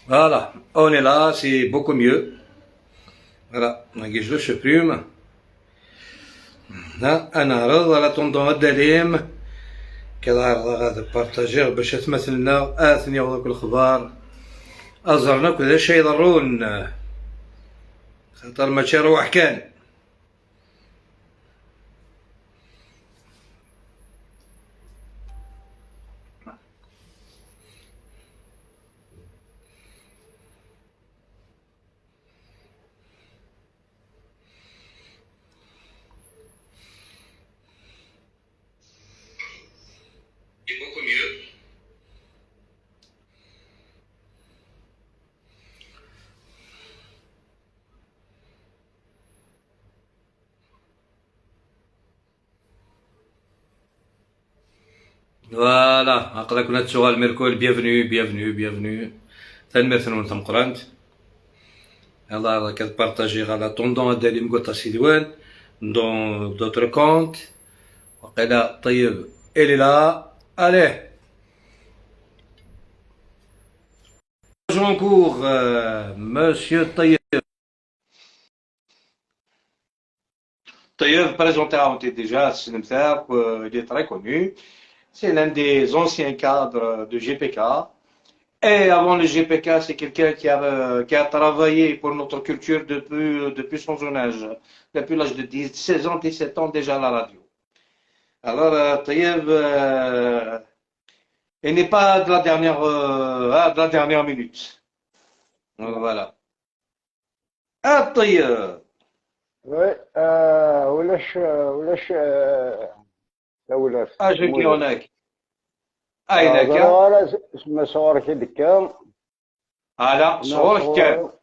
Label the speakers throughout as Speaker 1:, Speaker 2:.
Speaker 1: Voilà, on est là, c'est beaucoup mieux. Voilà, je le plume. انا رضا على طوندون الدليم كذا غادي بارطاجيغ باش تمثلنا اثني وذوك الخبار ازرنا كذا شي يضرون خاطر ماشي روح كان. فوالا اقدر كنا تسوال ميركول بيافنو تنمثلون ثم قرانت يلا كتبارطاجي على طوندون ديالي مقطع سيدوان دون دوتر كونت وقيلا طيب الي لا اليه جونكور مسيو طيب. طيب présenté à Monté déjà, Sinemthar, il est très connu. C'est l'un des anciens cadres de GPK. Et avant le GPK, c'est quelqu'un qui a travaillé pour notre culture depuis son jeune âge, depuis l'âge de 16 ans, 17 ans déjà à la radio. Alors, Taïeb, il n'est pas de la dernière minute. Voilà. Ah, Taïeb.
Speaker 2: وي ولاش
Speaker 1: أجيك
Speaker 2: سموذ
Speaker 1: هناك. أينك؟
Speaker 2: ضرورة اسمه صورك دكا
Speaker 1: هلا
Speaker 2: انا
Speaker 1: صورك كان.
Speaker 2: صور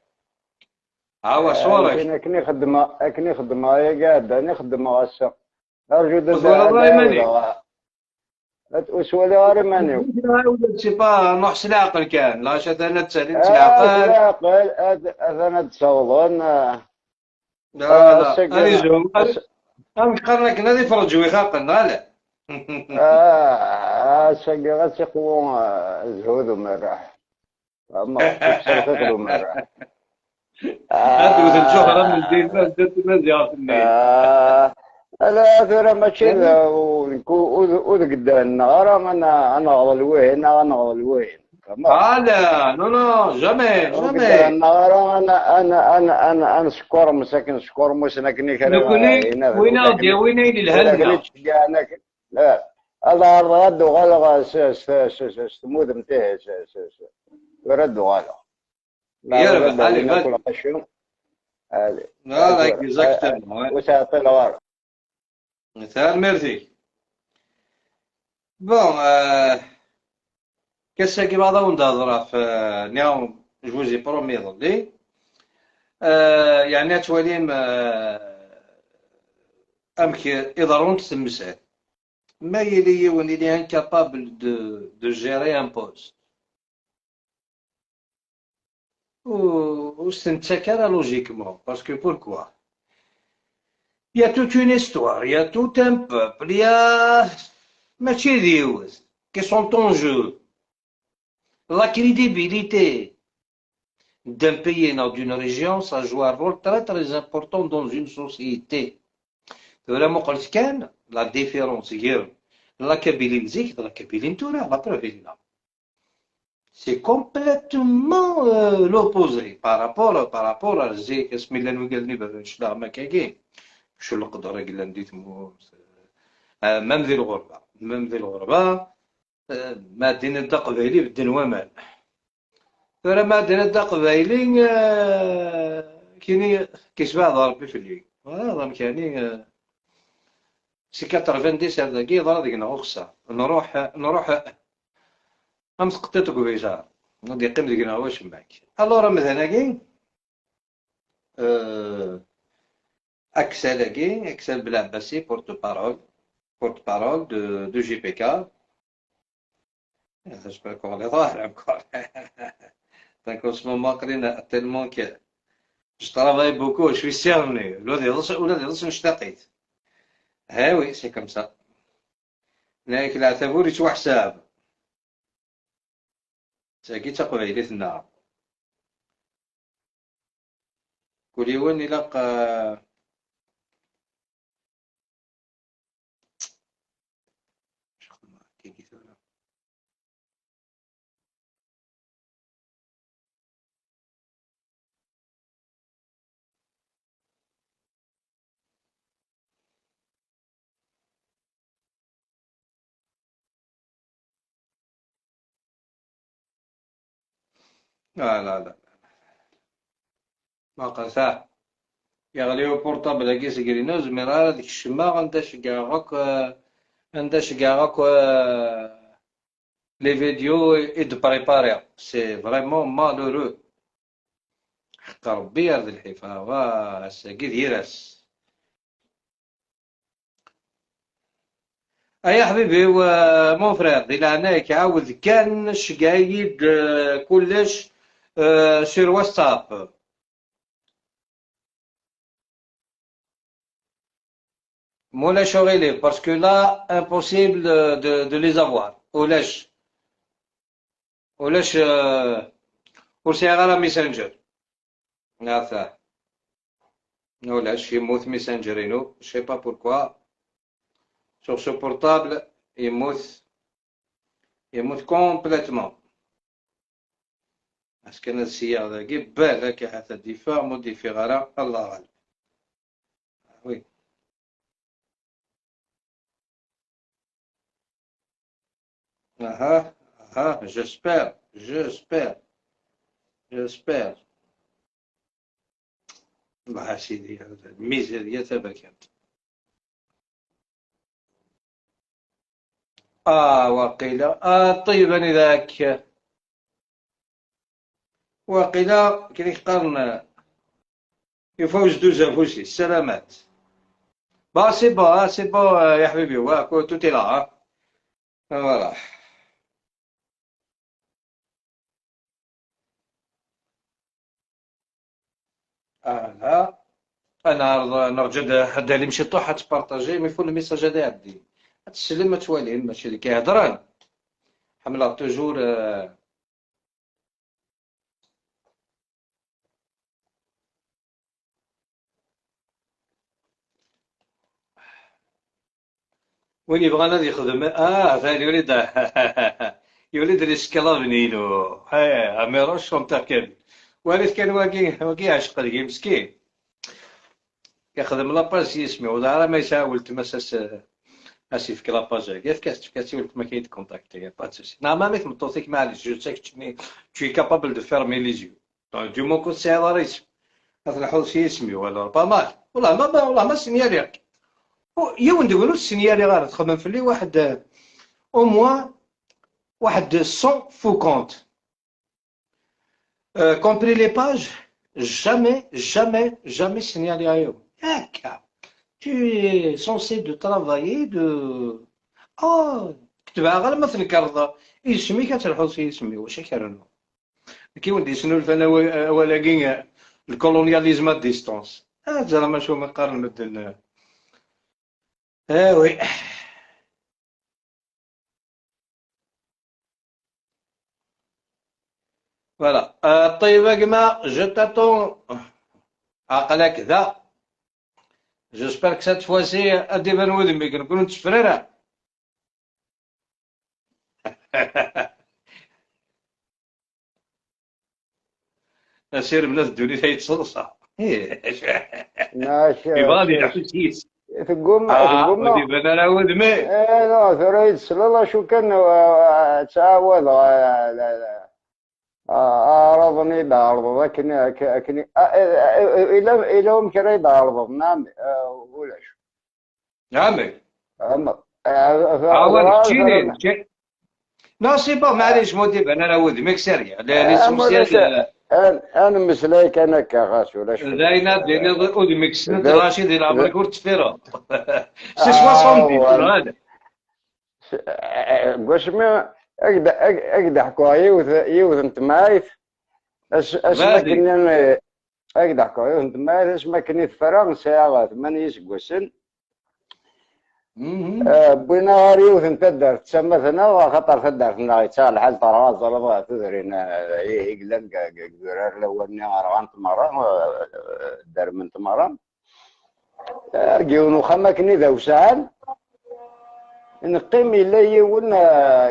Speaker 1: هوا
Speaker 2: يمكن
Speaker 1: صورك.
Speaker 2: اكني خدمة يا قاعد انا خدمة غاسة ارجو
Speaker 1: ولا الله يمني.
Speaker 2: لا تسولي غير ماني
Speaker 1: سي با نحس العقل كان لا شتنا تسالي العقل.
Speaker 2: العقل انا تصوضون
Speaker 1: لا لا أنا
Speaker 2: السجن
Speaker 1: زوم أنا قرنك نادي فرجوي خاقنا لا.
Speaker 2: السجن غسقوا زهود ومراح اما تكسر ثقل ومراح
Speaker 1: هذه مثل شهرة من الدين ما زدت ما زيارة النيل.
Speaker 2: لا ترى ماشي وذ قدام النهار انا غض الوين انا غض الوين
Speaker 1: لا نو نو جامي
Speaker 2: قدام
Speaker 1: جامي.
Speaker 2: النهار انا سكور مساكن سكور مسنكني
Speaker 1: نكوني
Speaker 2: هنا
Speaker 1: وين أودي وين يلي الهلنا.
Speaker 2: لا هذا غد وغلغ سموذ متاه ورد وغلغ لا
Speaker 1: يربح علي
Speaker 2: ناكل
Speaker 1: بد.
Speaker 2: قشوم هذه
Speaker 1: لا لا اكزاكتومون.
Speaker 2: وساعتين الغار
Speaker 1: مثال ميرتي. بون كسا كي بعض ندهضر في نيوم جوزي برومي ضدي يعني تواليم أمك إضرون تسمسات ما يلي يون il est incapable de gérer un poste ou c'est logiquement parce que pourquoi il y a toute une histoire il y a tout un peuple il y a ماشي ديوز qui sont en jeu la crédibilité d'un pays ou d'une région ça joue un rôle très très important dans une société. Vraiment قلت كان la différence غير la Kabylie مزيك la Kabylie نتورا la preuve est là. C'est complètement l'opposé par rapport à زي اسم الله نقولني باش لا ما كاين شو القدره قال ندي تموت مم ذي الغربه ما دين الدا قبايلي بدن ومال ترى ما دين الدا قبايلي كيني كيشبع ضربي في الليل هذا مكاني سي 90 هذا كي ضرب ديك نغصه نروح امسقطت كويسا غادي يقيم ديك واش معك الوغ مثلا كي اكسل بالعباسي porte parole de GPK. J'espère qu'on les aura encore. Donc en ce moment tellement que je travaille beaucoup je suis cerné ولاد يضرس مشتقيت ها وي سي كوم سا لكن اعتبري شو حساب ساكي تقبيلتنا قولي وين إلا لا لا لا ما قاساه يغليو بورطابل هاكي سكرينو زميرا ديك الشما غنداش كاع غاك عنداش كاع غاك لي فيديو إد بريباري سي فريمون مالورو حق ربي يرضي الحفاظ ساكي ديراس يا حبيبي مون فرير دي لعناك عاود كان شقايد كلش سير واتساب مولا شغيلي باسكو لا امبوسيبل دو لي افوار ولاش ورسي غير ميسنجر هذا ولاش يموت ميسنجرينو شي با بوركوا sur ce portable يموت كومبليتمون اش كان هاد السيارة ذاكي بالك حتى الدفاع موديفي غير الله غالب وي اها اها جيسبر الله سيدي الميزانية تبركات وقيلا طيب أنا ذاك وقيلا كي يقارن يفوز دوز أنفسي السلامات سي بون سي بون يا حبيبي واكو توتي لا فوالا لا انا نرجع حدا اللي مشي طوح تبارطاجي مي فول الميساج هذا يعدي تسلم ما توالين ماشي اللي كيهضران حمله توجور وين يبغى نادي يخدم ثاني يولد يولد الاسكلاف نينو اميروش شوم تركب وليت كان واقي عشق ديك مسكين يخدم لاباج يسمي ولا ما يساول تمسس اسيفك لاباج كيف كاسي ولت ما كاين كونتاكتي با سوسي نورمالمون تمطوطيك معليش جو ساك tu es capable de fermer les yeux du moment que c'est à risque هذا الحوض شي يسمي ولا با مال والله ما سنيالي يوم نديرو السنيالي غير تخدم في اللي واحد او موان واحد 100 ou 50 compris les pages jamais signaler à eux tu es censé de travailler كتبها غير ما تنكرض يسمي كتلحظ في يسمي واش كيرنو كي ولدي شنو الفنا ولاكين الكولونياليزم ديستونس زعما شو ما قارن مدن وي فوالا طيب كما جو تاتون عقلك ذا جيسبر كو سات فواسي ادي بان ودمي كنكونو نتفريرا سير بلاد الدنيا تيتصلصا
Speaker 2: ماشي
Speaker 1: يبغى يحسيس
Speaker 2: تقوم
Speaker 1: ودي بان انا ودمي
Speaker 2: لا ثريد سلالا شو كان تعاود عرضني بعرض لكن إلى هم كرا بعرض نعم ولاش
Speaker 1: نعم
Speaker 2: أما
Speaker 1: عاود تشيني نو سي با معليش مودي بان انا ودمي سيريا ليسونسيال
Speaker 2: انا مسلايك انا كغاس ولا شو
Speaker 1: زاينه دينا ودمي سنت راشد الى عمرك ورتفيرو سي 70 هذا
Speaker 2: واش ما اقدح كويس يوث انت مايف اسما كنا اقدح كويس انت مايف اسما كني في فرنسا 8 سكوسن بوينا غاريوث انت دار تسمثنا خطر تدارتنا غيتسال الحال طراز ولا تدرين يقلن قرار الاولني غرغان تمرة دار من تمرة رجيونو خماكني ذا وسعان نقيم إلا يون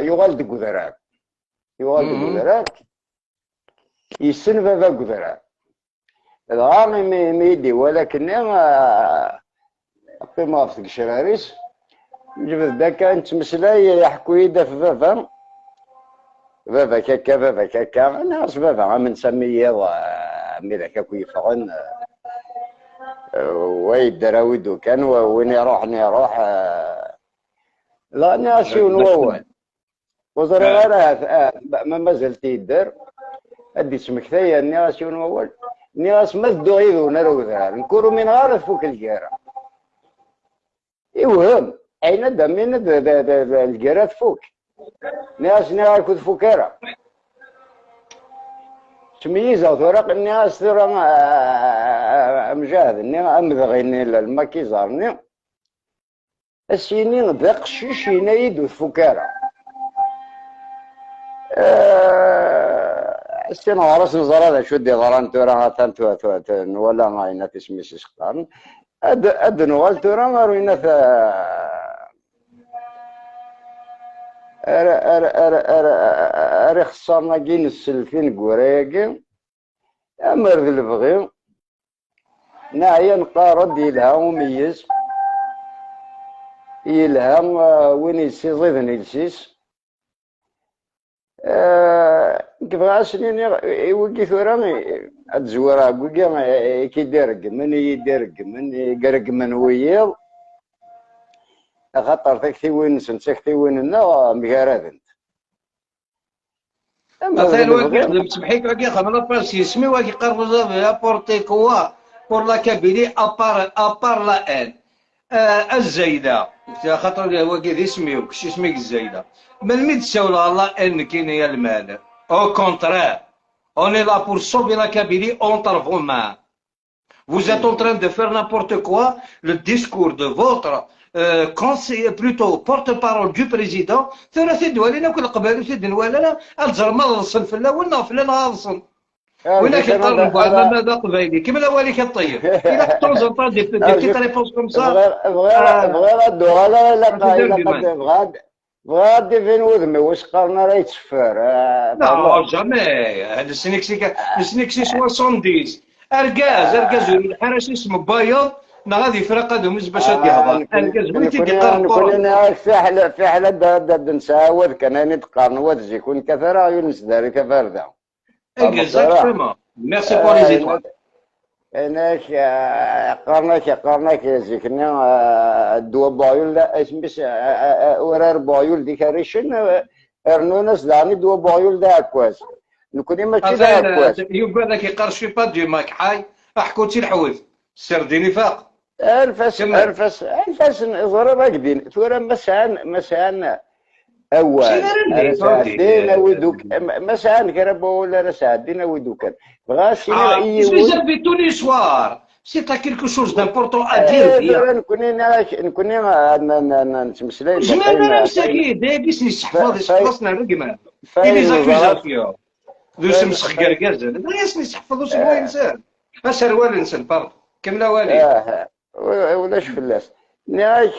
Speaker 2: يغال دقودراك يغال دقودراك يسن بابا قدراك الغامي ميدي ولكن قيمة في الشراريس جبت داكا نتمسلاي يحكوا يدا في بابا بابا كاكا بابا كاكا ناس بابا من سميه مي ذاك كيفغن ويدراوي دوكان وين يروح نروح لا ناس ونوال وزر راه ما زلت يدار ادي سمكتايا الناس ونوال ناس ما تدويون روذا نكونوا من غير فوق الجيرة يوهم أين دمين الجيرات فوق ناس ناكل فوكرة تمييزة ثورق الناس ترى مجاهد إني أمذغيني المكيزارني السنين ذاق شيشينا يدو فوكرة السنة ورس نزرة شو دي ضران تورا تنتو ولا ما ينا تسمي سيسختان أد نوال تورا ما روينا أري خسرنا جين السلفين قوريقي أمر ذي البغي ناعيا نقارد يلها وميز يلها وين يسيز ضيذن يلسيس كيفاش سنين يوقف ورامي الزوارا قوقا كي درق من يدرق من يقرق من ويل خاطر تكتي وين سنتكتي وين نا مكارادنت
Speaker 1: مثلا واقع تسمحيك واقع خمنا باس يسمي واقع قرب ابورتي كوا بور لا كابيلي ابار لا ان الزايده خاطر واقع يسميوك شو اسمك الزايده من ميد تساول الله ان كاين يا المال او كونترير on est là pour sauver la Kabylie entre vos mains. Vous êtes en train de faire n'importe quoi. Le discours de votre conseiller, plutôt porte-parole du président, ثلاثة دوالينا كل قبائل سيد ولا الزرما غلصن فلا ولا فلان غلصن. ولا كيقارن بعض ماذا قبائلي كيما الاولي كطيب. إلا طونزون طون دي بيتيت ريبونس كوم سا.
Speaker 2: بغير الدوالة لا غادي فين وذمي واش قارنا راه يتسفر
Speaker 1: لا جامي هذا السنيكسي 70 اركاز الحراش اسمه بايض غادي يفرق هذوم باش غادي يهضر اركاز وين تيقرب
Speaker 2: كنا في حاله داد نساوذ كان نتقارن وتجي كون كثره يونس داري كفرده
Speaker 1: اكزاكتومون ميرسي بور لي زيتوال
Speaker 2: اناك قارناك يزيكنا الدوا بايول لا اسمش ورار بايول ديك ريشن ارنونس داني دوا بايول دا كواس نكوني ماشي دا كواس
Speaker 1: يبان لك يقرشي با دي ماك حي احكوتي الحويف سرديني فاق
Speaker 2: الفاس ضرب اكدين ثورا مسان اول ساعدين ودوك مسان كربو ولا ساعدين ودوك بغاش
Speaker 1: في تونس سوار سي تا كيلكو شوز دامبورطون ادير
Speaker 2: نكوني نتمسلاي
Speaker 1: جمال مساكين دايبيس نحفظ خلصنا رقمه لي زاكوزاسيون ذو سمسخ كركازا ناس نحفظ واش بغا انسان اسروال انسان برضه كملا والي
Speaker 2: ولاش فلاس ناك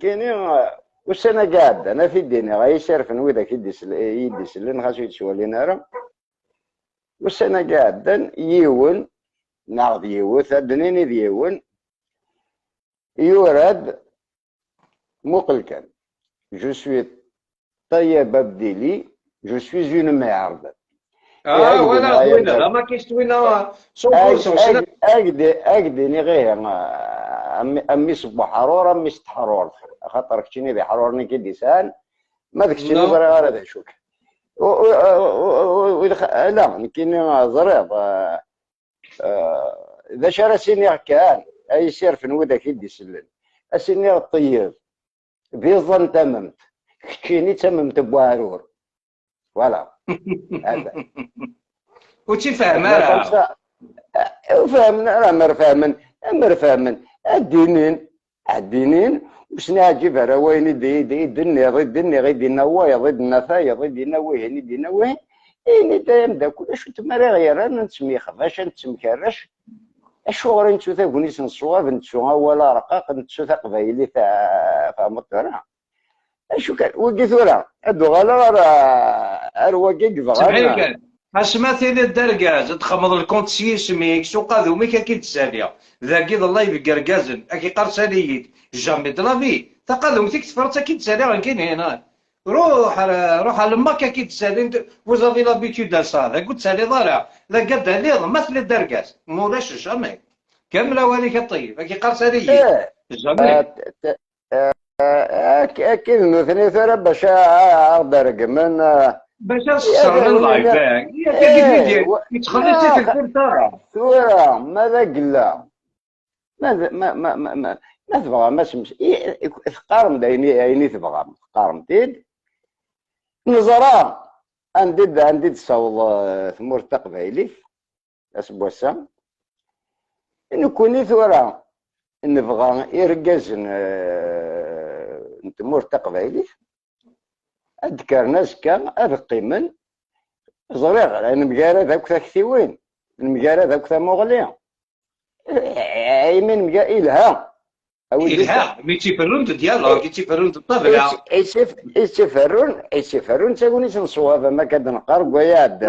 Speaker 2: كاينين واش انا قاعد انا في الدين غيسير في نويدك يديس لنا خاصو يتسولي نارا واش انا قاعد يون ناخذ يوث دنيني ديون يورد مقلكن جو سوي طيب بديلي جو سوي اون ميرد
Speaker 1: ولا ما كاينش توينا 100%
Speaker 2: اكدي ني غير امي صبح حرور امي ست حرور خاطر كتشيني ذي حرورني كيديسان ما ذاك الشيء نظري غير هذا شوك لا كاين ضريب اذا شرا سينيغ كان اي سير في نودا كيدي سلن السينيغ الطيب بيظن تممت كتشيني تممت بوارور فوالا هذا
Speaker 1: وتي فاهم راه
Speaker 2: فاهمنا راه مر فاهمن الدينين باش نعجب راه وين دني غيدي نوايا ضد نثايا ضد نويه ندي نويه إني دايم دا كلش تماري غير أنا نتسميخفاش نتسمكرش الشغل نتسو تاكونيس نصواب نتسو ولا رقاق نتسو تقبايلي تاع مطرنا اشو كان وقي ثورة ادو غالا راه رواقي قبغانا
Speaker 1: سمعي اسماثيل الدرقاز تخمض الكونتسي سميك سوق هذو ميك اكيد تساليا ذاكي الله يبقى رقازن اكي قرصانيت جامي دلافي تقادم تيك تفرط اكيد تسالي غنكين هنا روح على الماك اكيد تسالي وزافي لابيتيود دال صاد قلت تسالي ضارع لا قد عليه مثل الدرقاز مولاش جامي كامل وانيك الطيب اكي قرصانيت جامي
Speaker 2: اكيد مثني ثورة باش اقدر من
Speaker 1: باش نسخسر اللايف يا كيف يتخلص تكثر ترى
Speaker 2: ثورة ماذا قلا ماذا ما تبغى ما سمس تقارن دايني تبغى تقارن تيد نزرا عندي تصاوض ثمور تقبايلي اسبوع سام انه كوني ثورة نبغى يرقزن ثمور تقبايلي اذكر ناس كان اذقيمن زريغ لان مقارا ذاك ثاكثيوين المقارا ذاك مغلية ايمن مقا الها
Speaker 1: إلها ميتي فرون ديالها كيتي فرون الطبلة
Speaker 2: يسفرون تقولي صوابا ما كاد نقرب ويا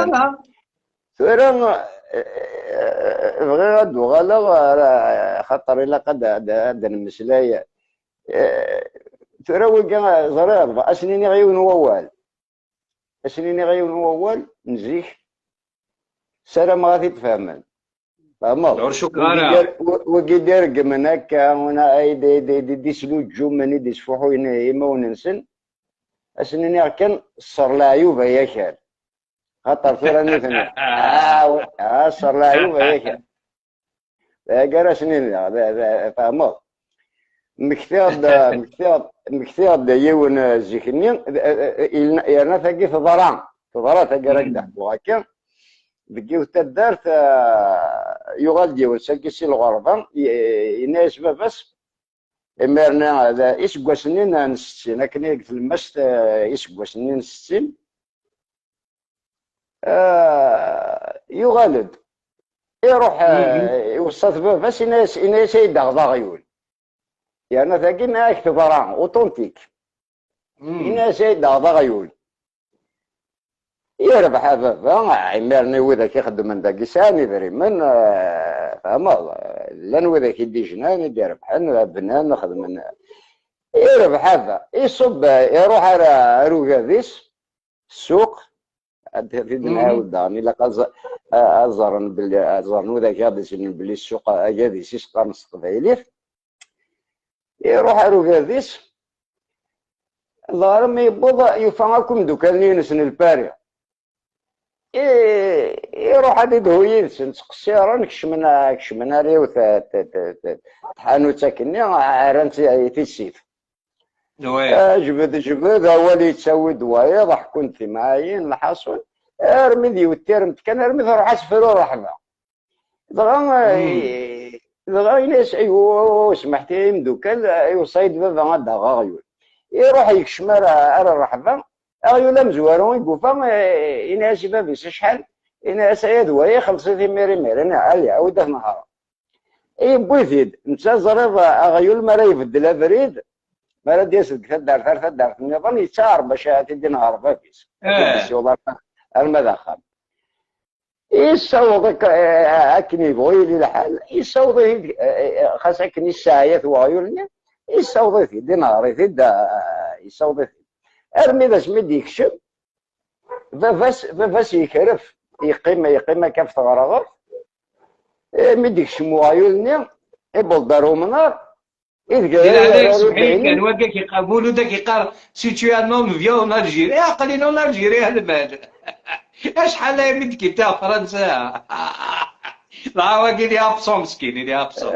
Speaker 2: ثورا بغي غدو غالا خاطر الا قد هذا المسلاية ثورا وكا زرير اسنيني غيون ووال اسنيني غيون ووال نزيك سلام غادي تفهمن فهمت
Speaker 1: شكرا
Speaker 2: وكي دير من هكا هنا اي دي سلوجو مني دي سفوحو يما وننسن اسنيني كان صار العيوب هي كان خاطر ثورا نثني صار العيوب هي كان قال سنين فهمت مكثير يون زيكني يرنا ثقي في ضران ثقي رقدة وهكا بقيو تدارت يغالدي وسكسي الغربان يناسبه بس امرنا هذا يسقوا سنين نستين لكن في المست يسقوا سنين نستين يغالد يروح يوصف به بس يناس يدغ غيول يعني ثقي ما يكتب ضران اوتونتيك يناس يدغ غيول يربح هذا عمرني وذاك يخدم من ذاك ساني ذري من فهمت لان وذاك يدي جنان يدي ربحان بنان نخدم من يربح هذا يصب يروح على روكاديس السوق في نعاود داني لقى ازرن باللي ازرن وذاك هذا باللي السوق اجاديس يسقى مستقبلي يروح على روكاديس ظهر ما يبوض يفهمكم دوكانين سن الباري يروح هذا دهويل سنسقسيرا نكشمنا ريو تحانو تاكني عرنت تيسيف جبد هو اللي يتسوي دوايا ضح كنت معاين الحاصل ارمي ذي والترمت كان ارمي روح اسفلو رحمه دغا ناس ايوا سمحتي مدوكال ايوا صيد بابا غدا غايول يروح يكشمر على الرحبه ايوا مزوارون يقوفا يناس بابي شحال يناس يدوي خلصت ميري انا علي عاود نهار اي بويثيد انت زريض اغيول ما راه يبدل بريد ما راه ديس تدار النظام يتسار باش تدي نهار فاكيس المداخل يصوضك اكني بغيلي الحال يصوض خاصك الساعات وغيولني يصوض في دينار يصوض ارمي ذا سميد يكشف فاس يكرف يقيم كاف ثغرغر ميديك شمو عيولني يبل دارو منار
Speaker 1: إذا صحيح كان واقع يقابلوا داك يقال سيتيانون فيون الجيري قليلون الجيري هذا المال شحال يمد كتاب فرنسا لا واقع لي ابصو مسكين لي ابصو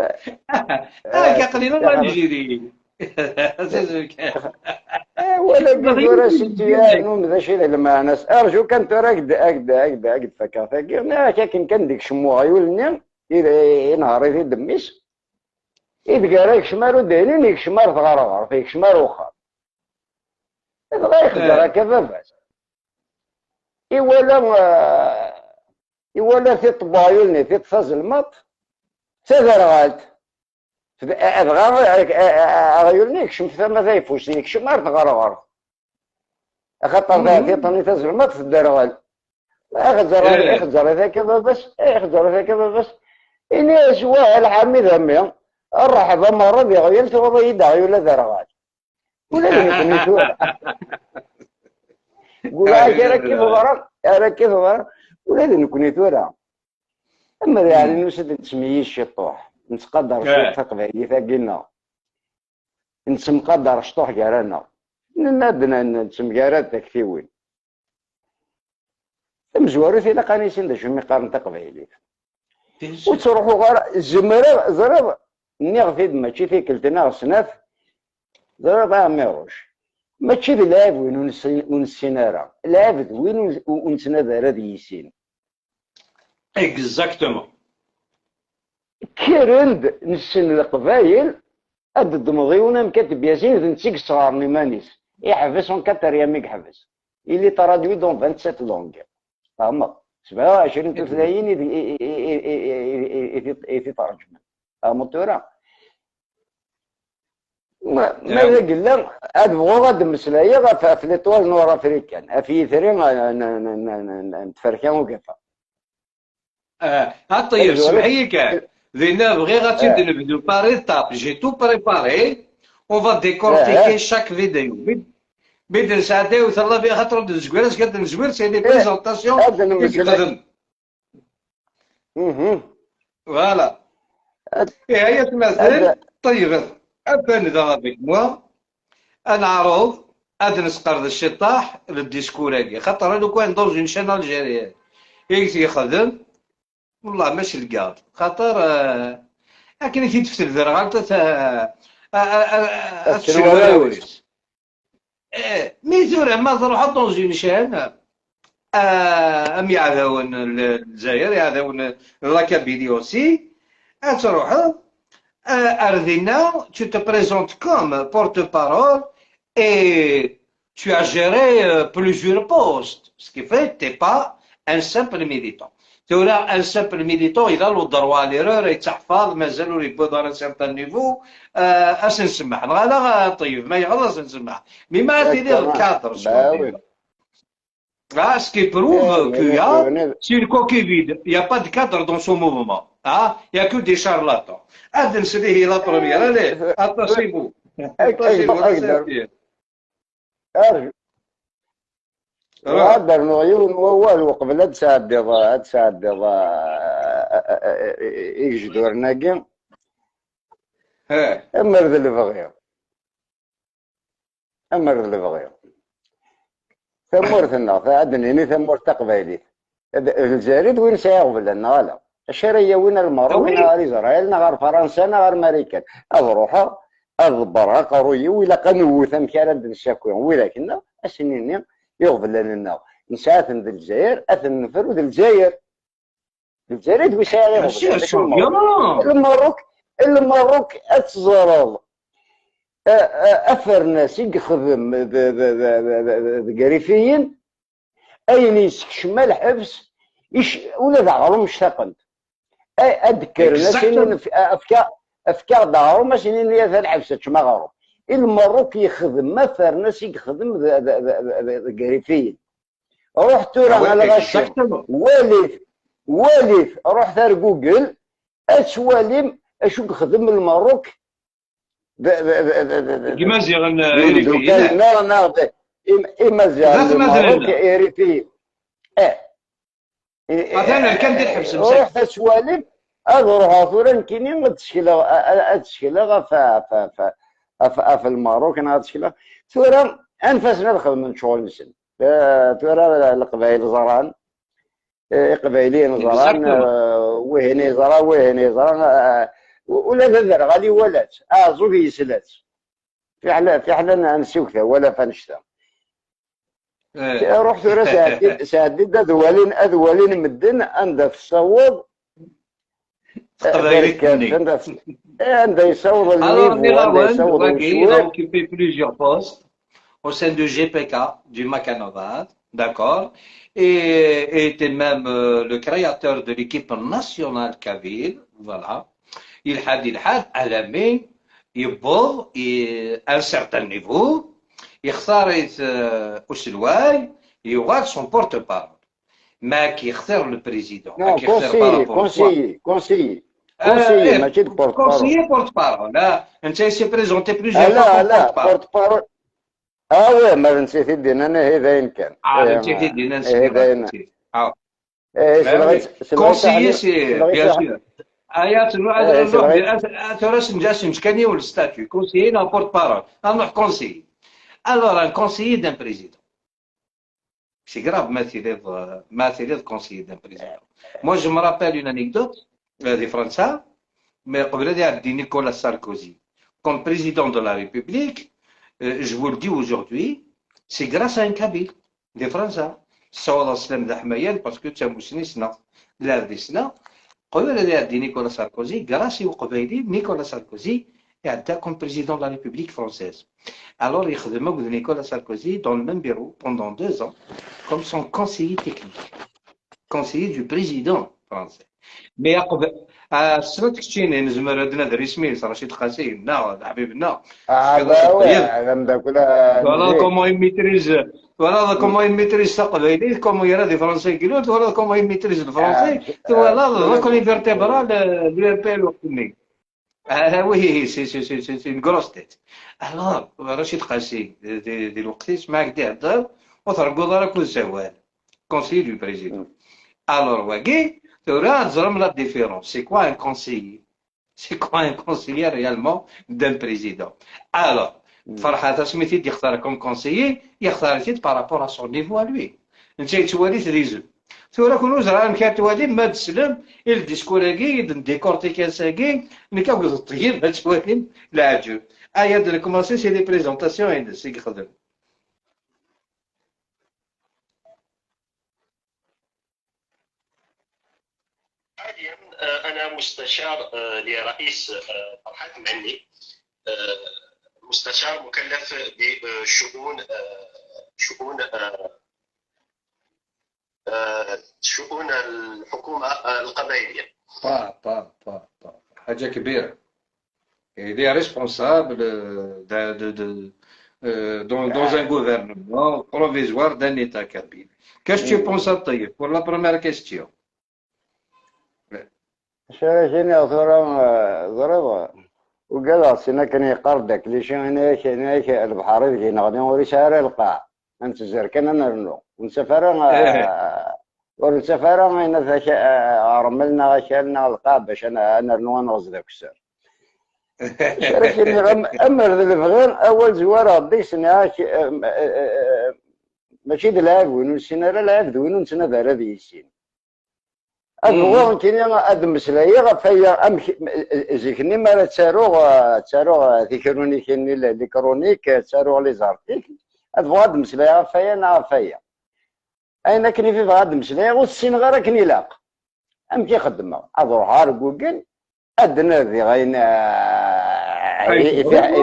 Speaker 1: قليلون الجيري
Speaker 2: ولا بيقول سيتيانون ذا شي لما ناس ارجو كنت راكد فكافا كان ديك شمو عيولني نهار في دميس إذا قال يكشمار ودينين يكشمار تغرغر في يكشمار وخر بغا يخدر هكا باباس إولا في طبايلني في تفازلمط تذرغالت غيولني يكشم ثما ثايفوس يكشمار تغرغر خاطر في طني تزلمط في الدرغال اخزر ذاك باباس إني أسواء الحميد أمي الرحب مرة بغير تغضي يدعي ولا ذرغال ولا يمكن ثورة قول أنا كيف غرق ولا نكون ثورة أما يعني نسد نسميه الشطوح نتقدر شوط تقبيلي ثقلنا نتمقدر شطوح قالنا نادنا نتمقارات تكفيوين مزواري في لقانيسين دا شو مقارن تقبيلي وتروحوا غير الزمرة زرب نغفيد ماشي في كلتنا صناف زرب ميروش ماشي بالعاب وين ونسينارا العاب وين ونتنادى هذا يسين
Speaker 1: اكزاكتومون
Speaker 2: كيرند نسن القبايل اد الدمضيونا مكاتب ياسين نتيك صغار نيمانيس يحبس اون كاتر يامي يحبس اللي ترادوي دون 27 لونغ فهمت 27 تلاين في ترجمه مطوره ماذا قلنا هاد بغوا غاد مسلايه في ليطوال نور افريكان في ثري نتفركان وكفا
Speaker 1: طيب سمحي كاع ذينا بغي غادي نبدو بار ايتاب جي تو بريباري اون فا ديكورتيكي شاك فيديو بيد نساعدي وثلا بها خاطر نزكوير اش قد نزكوير سي دي بريزونطاسيون يقدر فوالا هي تمثل طيب ابان ذا بك موا انا عروض ادنس قرض الشطاح للديسكور هاكي خاطر انا كون دوز اون شان الجيريان هيك يخدم والله ماشي الكاط خاطر لكن كي تفتل ذرغالت تشوف ميزور ما تروح دون اون شان ام يعذون الجزائر يعذون لاكابيلي اوسي تروح Ardina, tu te présentes comme porte-parole et tu as géré plusieurs postes, ce qui fait que tu n'es pas un simple militant. Tu es un simple militant, il a le droit à l'erreur, il t'حفظ, مازالوا يبقوا dans un certain niveau, اش نسمح لا طيب ما يغلط نسمح mais ما تدير cadre Ah, ce qui prouve qu'il y a, c'est une coquille vide. Il n'y a pas de cadre dans son mouvement. Ah, il n'y a que des charlatans. Adem Sedihi la première. Allez, attachez-vous. Attachez-vous.
Speaker 2: هذا النوعيون هو قبل تساعد يجدور ناقم أمر ذا اللي بغيهم ثمور ثنا فعدني ثمور تقبيلي الجزائر وين سيغفل لنا غالا الشرعية وين المغرب نهار إسرائيل نهار فرنسا نهار أمريكان أضروحها أضبرها قروية ولا قنوث أمكان الشاكوين ولكن السنين يغفل لنا نساعد ذي الجزائر أثن نفر وذي الجزائر دوي سيغفل المروك أتزرض أفرناس يخدم قريفيين أين يسكشم الحبس ولا دعهم مشتاقن أذكر ناس أفكار دعهم سنين يا الحبس تشما غارو المروك يخدم ما فرناس يخدم قريفيين رحت على غشم والف روح ثار جوجل أسوالم أشوف خدم المروك
Speaker 1: كيمازيغ
Speaker 2: المروك إيريفي
Speaker 1: مثلا كان دير حبس
Speaker 2: روح سوالف أروح أثورا كيني أتشكيلها في المروك أنا أتشكيلها ثورا أنفسنا نخدم من شغل نسن ثورا القبائل زران قبائلين زران وهني زران ولا ذر غادي ولات زوج يسلات في حنا نسوكها ولا فنشتا رحت سادد اذولين مدن عند في الصوب
Speaker 1: تقبايلي تني.
Speaker 2: عنده يصوض
Speaker 1: Alors,
Speaker 2: النيفو، عنده
Speaker 1: Nirawan,
Speaker 2: يصوض
Speaker 1: Wagi, il a
Speaker 2: الشوير.
Speaker 1: occupé plusieurs postes au sein du GPK, du Macanovat, d'accord, et était même le créateur de l'équipe nationale Kabyle, voilà. Il had عالمي يبوظ à un certain niveau, يختار أسلواي يوغال son porte-parole. ما كي يختار le président،
Speaker 2: نو
Speaker 1: كي يختار بارابور كوا.
Speaker 2: كونسيي ماشي بورت بارول.
Speaker 1: Conseiller porte-parole. Là, il s'est présenté plusieurs fois
Speaker 2: لا
Speaker 1: comme
Speaker 2: لا
Speaker 1: porte-parole.
Speaker 2: بورت بارول. وي ما نسيت الدين انا هذا كان.
Speaker 1: Ah, le Tchéquie dit non, c'est
Speaker 2: هذا
Speaker 1: vrai.
Speaker 2: انا.
Speaker 1: Ah, ben oui.
Speaker 2: سلغيت
Speaker 1: Conseiller,
Speaker 2: تحني
Speaker 1: c'est
Speaker 2: سلغيت
Speaker 1: bien
Speaker 2: تحني
Speaker 1: sûr. Ayat, نروح
Speaker 2: سلغيت.
Speaker 1: تراش نجاسم شكاني والستاتut. Conseiller, non, porte-parole. نروح conseiller. Alors, un conseiller d'un président. C'est grave, Mathilde, conseiller d'un président. Moi, je me rappelle une anecdote des Français, mais قبل dit Nicolas Sarkozy. Comme président de la République, je vous le dis aujourd'hui, c'est grâce à un Kabyle, des Français. صوت سلام ذا حمايان باسكو تاموسني سنا لا سنا قبل دي نيكولا ساركوزي غراسي وقبيلي نيكولا ساركوزي يعدا كوم بريزيدون لا ريبوبليك فرونسيز. Alors يخدم avec Nicolas Sarkozy dans le même bureau pendant 2 ans comme son conseiller technique, conseiller du président français. Mais قبل السنة تكتشيني نزمر عندنا ذا رسمي رشيد قاسي حبيبنا
Speaker 2: باوي عندك كلها
Speaker 1: Voilà
Speaker 2: مزيك.
Speaker 1: comment il maîtrise, voilà comment il maîtrise sa قبيلي, comment il y a des Français qui l'ont, voilà comment il maîtrise le français, voilà la colonne vertébrale du RP الوطني. Ah oui, c'est une grosse tête. Alors, رشيد قاسي دي الوقت معك تهضر وترقد راك والزوال. Conseiller du président. Alors, Wagi, tu auras la différence. C'est quoi un conseiller? C'est quoi un conseiller réellement d'un président? Alors, فرحة سميتي يختار كوم كونسيي يختار تيت بارابور ا سون نيفو ا لوي. انت توالي تريزو ثورا كنوز راه كان توالي ما تسلم الديسكوراكي ديكورتيكا ساكي ملي كنقول الطيب ما توالي العجب. ايا دو كومونسي سي دي بريزونطاسيون عند سي يخدم.
Speaker 3: حاليا انا مستشار لرئيس فرحات معني، مستشار مكلف بشؤون شؤون الحكومه القبائليه.
Speaker 1: حاجة كبيرة. Il est responsable dans un gouvernement provisoire d'un État kabyle. Qu'est-ce que tu penses, Taïf, pour la première question?
Speaker 2: شنو ضربة وقال سينا كان يقردك ليش هنا البحر اللي نغني وري شارع القاع انت زركنا نرنو ونسافر هنا ذاك رملنا غشالنا القاع باش انا نرنو نغزل ذاك السر شاركني امر ذا الفغير اول زوار غدي سنا ماشي دلعب وين سينا لا لعب وين سنا دار هذه السين أبغون كني أدم سلايا فيا أم زيكني ما تساروغ ذكروني كني ذكرونيك تساروغ لي زارتيك أبغى أدم سلايا فيا نا فيا أين كني في بغا أدم سلايا والسين غير كني لاق أم كي خدمة أروح على جوجل أدنى ذي غين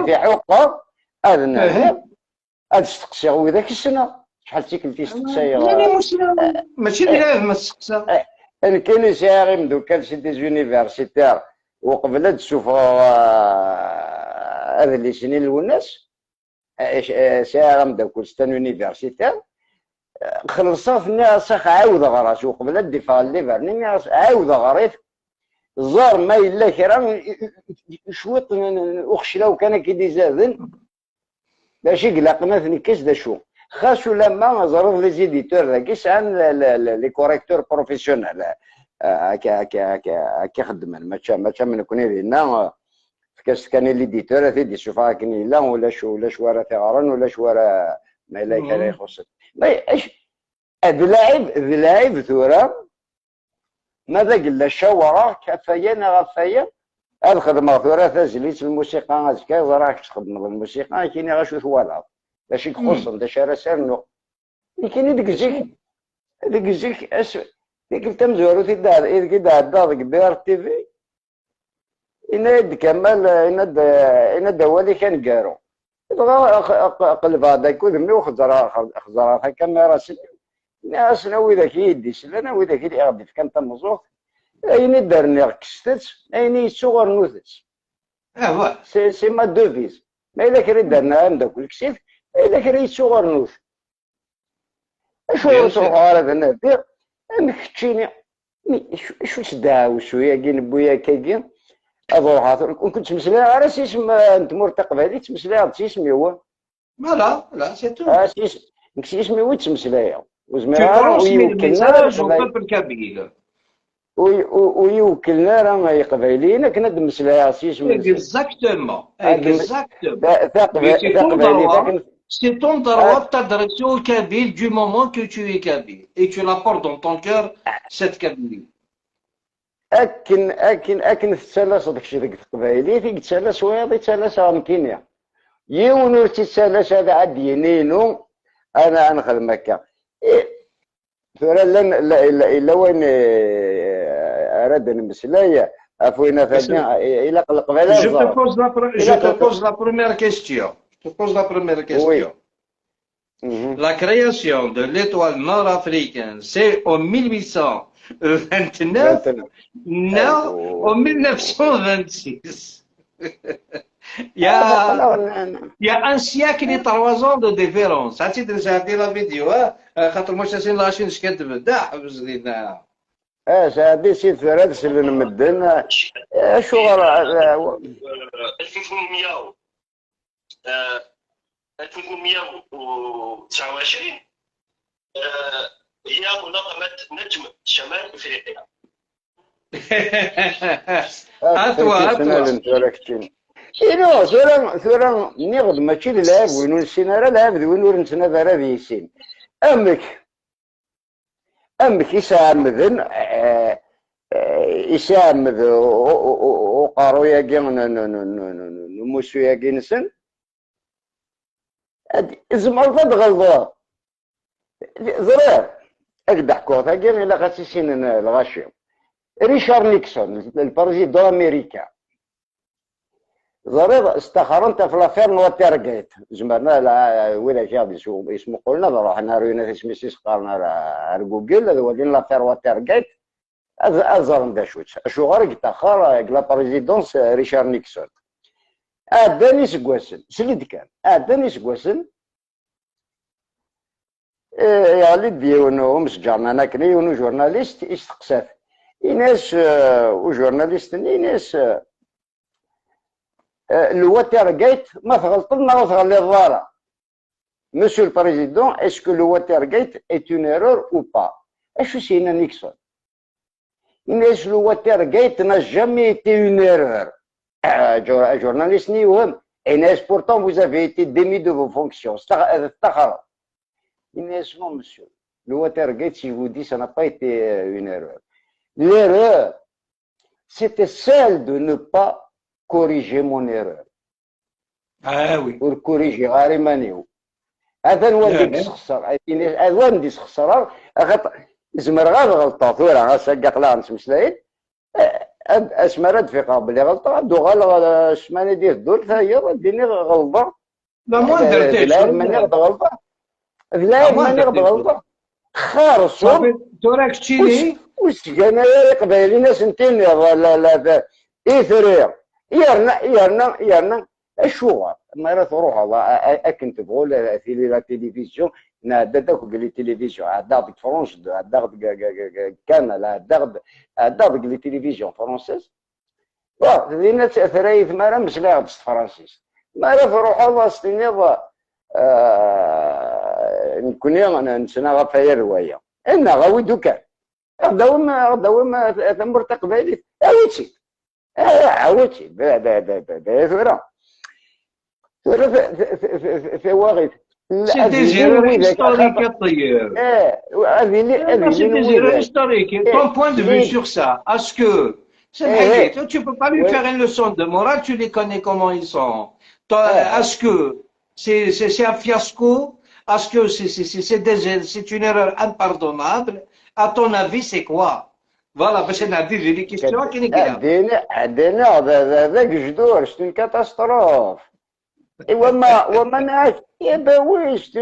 Speaker 2: في حقوق أدنى أدستقسي وذاك السنة شحال تيكلتي استقسي
Speaker 1: يعني ماشي بلا ما تسقسى.
Speaker 2: ان كاين ساغي مدوكال شي دي زونيفرسيتير وقبل تشوف هذا اللي سنين الوناس ساغي مدوكال ستان يونيفرسيتير خلصات الناس عاود غراس وقبل الدفاع اللي برني عاود غريت زار ما الا كرا شوط وخشلاو كان كيدي زادن باش يقلقنا ثني كاش دا شو خاصو لما زروا لي زيديتور ذاك سان لي كوريكتور بروفيسيونيل كي خدمن ماشي من كوني لنا كاش كان ليديتور دي شوفها كني لا ولا شو راه ثغران ولا شو راه ما الا كان يخص ايش اللاعب ثورة ماذا قلنا الشاورة كفايا غفايا الخدمة ثورة تزليت الموسيقى هذيك راك تخدم الموسيقى كاين غاشو ثوالا باش يخصم دا شارع سرنو كاين ديك الزيك ديك التمزورو تيدا كي دا ديك بي ار تي في إناد كمال إناد هو كان كارو بغا قلب هذاك ودمني وخزر هكا ما راسل ناس ناوي ذاك يدي سلا ناوي ذاك اللي غادي كان تمزوق أين دارني كستت أين يسوغر نوثس
Speaker 1: اه
Speaker 2: سي ما دوفيز ما إلا كريد دارنا عندك الكسيف إلا كريد يسوغر نوث شو تروحوا على النافير انك تشيني شو تداوي شويه كاين بويا كاين اروح كنت مسلاي على اسم انت مرتقب هذه تمسلاي على اسمي هو
Speaker 1: لا سي تو.
Speaker 2: اسمي هو تمسلاي
Speaker 1: Tu
Speaker 2: وزميرا
Speaker 1: transmets le message au
Speaker 2: ويوكلنا
Speaker 1: peuple kabyle.
Speaker 2: ويوكلنا راه قبايليين كنا نمسلاي على اسم
Speaker 1: Exactement, exactement. Mais
Speaker 2: قبايلي
Speaker 1: c'est ton droit de t'adresser au Kabyle du moment que tu es Kabyle et tu l'apportes dans ton cœur, cette Kabylie.
Speaker 2: اكن تسالس داك الشيء ديك القبايلي تيتسالس ويض يتسالس امكينيا يون ور تيتسالس هذا عاد ينينو انا نخدم هكا ثورا الا وين اراد نمسلايا عفوينا فادنا الى القبايله
Speaker 1: Je te pose la première question. Je te pose la première question. La création de l'étoile nord-africaine, c'est en 1829, non, en 1926. Il y a un siècle et 3 ans de différence. Ça, c'est déjà dit la vidéo. خاطر مش تسين لاشين شكد بدع بزدينا.
Speaker 2: سادي سي ثلاث سلن مدن شغل
Speaker 3: 1829 هي منظمة نجم شمال افريقيا.
Speaker 2: إنه ثورا نغض ماشي للعب وينو نسينا راه العب وينو نتنا راه ديسين أمك يسامد وقارو ياكي نموسو ياكي نسن زمر فد غلظة ضرار أقدح كوثا كين إلا غاسيسين الغاشي ريشارد نيكسون البريزيدون أمريكا ضرير استخرنت في لافير نواتيرغيت زمرنا ولا جاب اسمه قلنا رحنا رينا اسمي سيس قارنا على جوجل هذا ولين لافير واتيرغيت ازرن داشوت شو غير تاخر لا بريزيدونس ريشارد نيكسون اداني سكواسن سليد كان اداني سكواسن يا ديونو مسجرنا ناكني ونو جورناليست يستقسف إناس وجورناليست إناس الواترغيت ما تغلطنا وتغلي الضارة. Monsieur le Président, est-ce que le Watergate est une erreur ou pas? Est-ce que c'est une Nixon? Est-ce que le Watergate n'a jamais été une erreur? Un journaliste n'y est. Et pourtant, vous avez été démis de vos fonctions. Non, monsieur. Le Watergate, si je vous dis, ça n'a pas été une erreur. L'erreur, c'était celle de ne pas corriger mon erreur.
Speaker 1: Ah oui.
Speaker 2: Pour corriger غارمانيو. هذا الوالد يسخسر. هذا الوالد يسخسر. زمر غير غلطة ثورة غاسقق لها نسمسلاين. اسمرد في قابل غلطة. دو غلط اسماني ديه الدول ثايا ديني غلطة.
Speaker 1: لا ما درتيش.
Speaker 2: لا ماني غلطة. لا ماني غلطة. خارصو.
Speaker 1: توراك تشيني.
Speaker 2: وش كان يقبل ناس نتين لا إثريا يرنا الشغل ما راه تروح الله أكن تقول في لا تلفزيون نادتك قال تلفزيون عداك فرنسا عداك كان عداك لي تلفزيون فرنسيس لينا ثريث ما راه مش لاعب فرنسيس ما راه تروح الله استنيض نكون انا نسنا غفايا روايه انا غاوي دوكان غداوم ثمر تقبالي عاوتي عاوتي ثورة في واغد
Speaker 1: سي دي زيرور هيستوريك الطيب سي دي زيرور هيستوريك ton point de vue sur ça est-ce que tu peux pas lui faire une leçon de morale, tu les connais comment ils sont. Est-ce que c'est un fiasco? Est-ce que c'est une erreur impardonnable? À ton avis, c'est quoi? فوالا باش نعدي لي كيستيون كاين كذا.
Speaker 2: عدينا ذاك جدور شتون كاتاستروف. ايوا وما نعرف يا باوي سي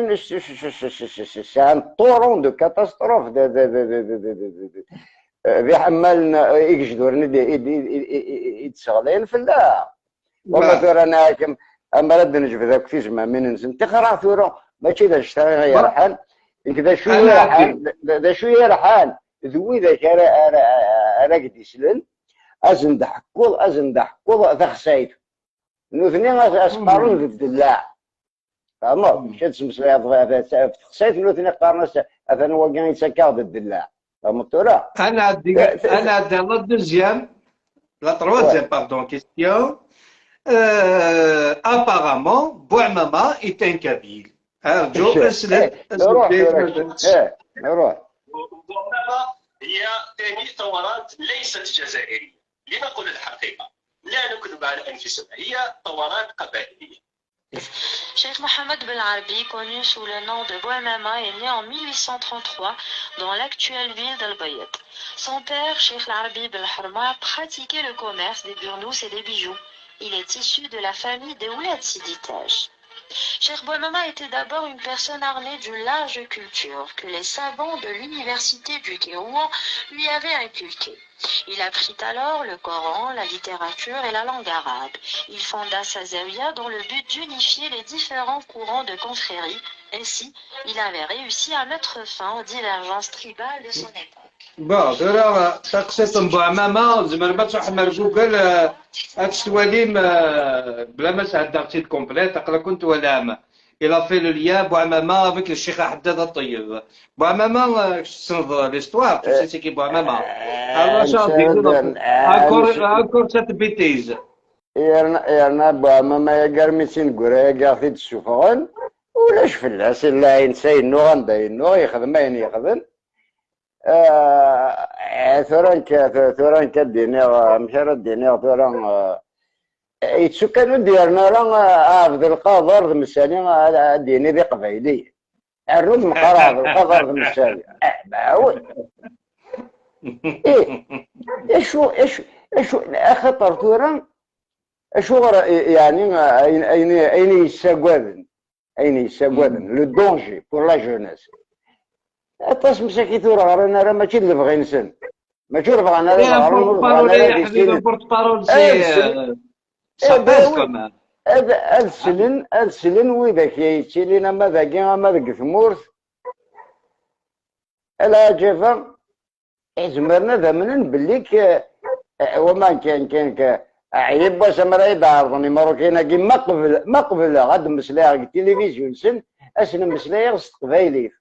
Speaker 2: ان طورون دو كاتاستروف ذي حمال يجدور يتشغلين في الله. والله ثورة انا هاكم اما رد نجبد ذاك في زمان من نزل تقرا ثورة ماشي ذا اشتري غير رحال كذا شويه رحال ذا شويه رحال ذوي ذاك انا قد يسلن ازن ضحكول ذا خسايت نوثني اسقارون ضد الله فهمت شاد سمسلا خسايت نوثني قارنا اثنا وكان يتسكر ضد الله فهمت ثورة.
Speaker 1: انا dans la deuxième, la troisième pardon question. Apparemment Bouamama est un Kabyle. أرجو أسلم
Speaker 2: نروح
Speaker 3: بوعمامة هي ثاني ثورات ليست جزائرية، لنقل الحقيقة لا نكذب على أنفسنا، هي ثورات قبائلية.
Speaker 4: Cheikh Mohammed Ben Arbi, connu sous le nom de Bouamama, est né en 1833 dans l'actuelle ville d'Al-Bayt. Son père, Cheikh Arbi Ben Harma, pratiquait le commerce des burnous et des bijoux. Il est issu de la famille des Oulad Sidi Taj. Cheikh Bouamama était d'abord une personne armée d'une large culture que les savants de l'université du Kérouan lui avaient inculquée. Il apprit alors le Coran, la littérature et la langue arabe. Il fonda sa zawiya dans le but d'unifier les différents courants de confrérie. Ainsi, il avait réussi à mettre fin aux divergences tribales de son époque.
Speaker 1: Bon, alors, تقصيت بوعمامة زعما ما تحمر جوجل هاد السواليم بلا ما تعدى تيت كومبليت تقرا كنت ولا il a fait le lien Bouamama avec le Cheikh Haddad al-Tayyib. Bouamama, je sais l'histoire, tu sais c'est qui Bouamama. Alors ça encore cette bêtise.
Speaker 2: يرنا بوعمامة يا قرميسين قرا يا قاعد السفغان ولاش فلاس لا ينسى انه غندا يخدم ما يخدم ثوران كدينيغ مشارة الدينيغ ثوران يتسكنوا ديالنا راه عبد القادر المساني ديني ذي قبيلي الرد مقرا عبد القادر المساني معاود ايش خطر ثوران اشو يعني اين يساقوذن لو دونجي بور لا جونيس أطاس مساكي ثورة رانا راه ماشي اللي بغي نسن ماشي اللي بغينا
Speaker 1: راه بورتبارول يا حبيبي بورتبارول سي كمان
Speaker 2: هذا السلن وذاك يتي لينا ما ذاكي ما ذاك ثمورث العجفة زمرنا ذمنا بليك وما كان عيب باش مريض عرضني مروكينا كي ما قبل غاد مسلاها التلفزيون سن اسنا مسلاها قبايلي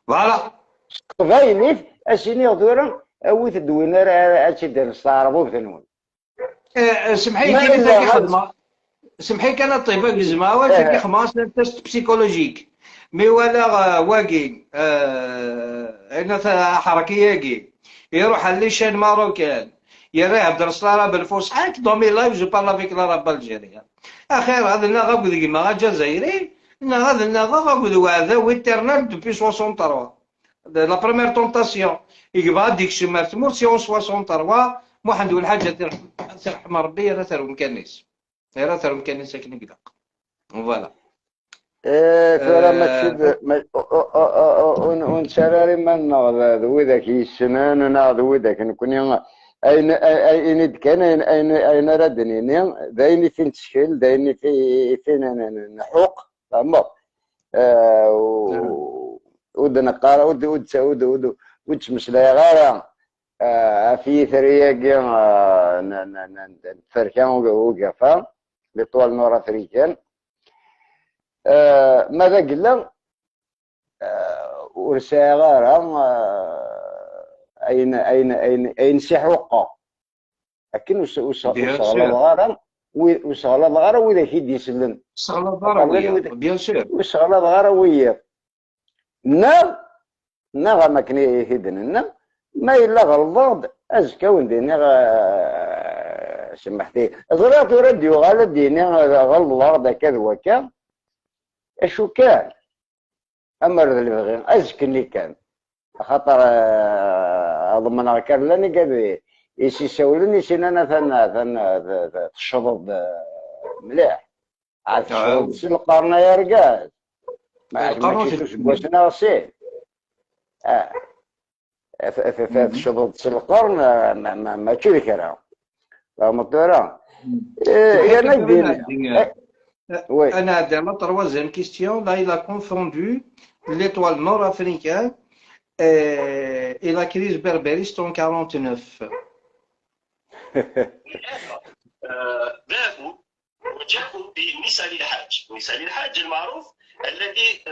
Speaker 1: فوالا
Speaker 2: قبايلي اسيني غدورا اويت دوينا راه هادشي ديال الصاربو بثنون
Speaker 1: سمحي كي مثلا كيخدم سمحي كان الطبيب كزما ولكن كيخدم تيست بسيكولوجيك مي ولا واقي انا حركيه كي يروح ليشان ماروكان يرى عبد الرسول بالفصحى دومي لايف جو بارل افيك لاراب الجيريا اخير هذا نا غاكو كيما جزائري نا هذا غاكو هذا ويترنال دوبي 63 لا بروميير طونطاسيون يقبا ديك شمار تمور سي 63 واحد الحاجه ترحم ربي راه ترو مكانيس راه ترو مكانيس ساكن كدا فوالا
Speaker 2: ثورة ماشي ونسراري من نغض وذاك يسنان نغض وذاك نكون أين كان أين ردني دايني فين تشكيل دايني فين نحوق فهمت ودنا قارا ود تمسلا غارة في ثريا فركان وقفا لطوال نور افريكان ماذا قلنا ورسا غارة أين سحوقة لكن وصغل الغارة وإذا كيد يسلم
Speaker 1: صغل الغارة بيان سور
Speaker 2: وصغل الغارة ويا نا ما كان يهدنا ما إلا غلظاض أزكى ونديني سمحتي زرات ردي وغالد ديني غلظاض كذا وكان اشو كان امر اللي بغي ازكني كان خاطر اضمن كان لاني قال يسولني سين انا ثن تشرب مليح عاد تشرب سي القرن يا رجال ما تشوفش بوسنا سي تشرب سي القرن ما تشوف كلام مطيرة
Speaker 1: يا نجدين أنا dans la troisième question, là il a confondu l'étoile nord-africaine et la crise berbériste en 49.
Speaker 3: ذهبوا وجاءوا بمثال الحاج، مثال الحاج المعروف الذي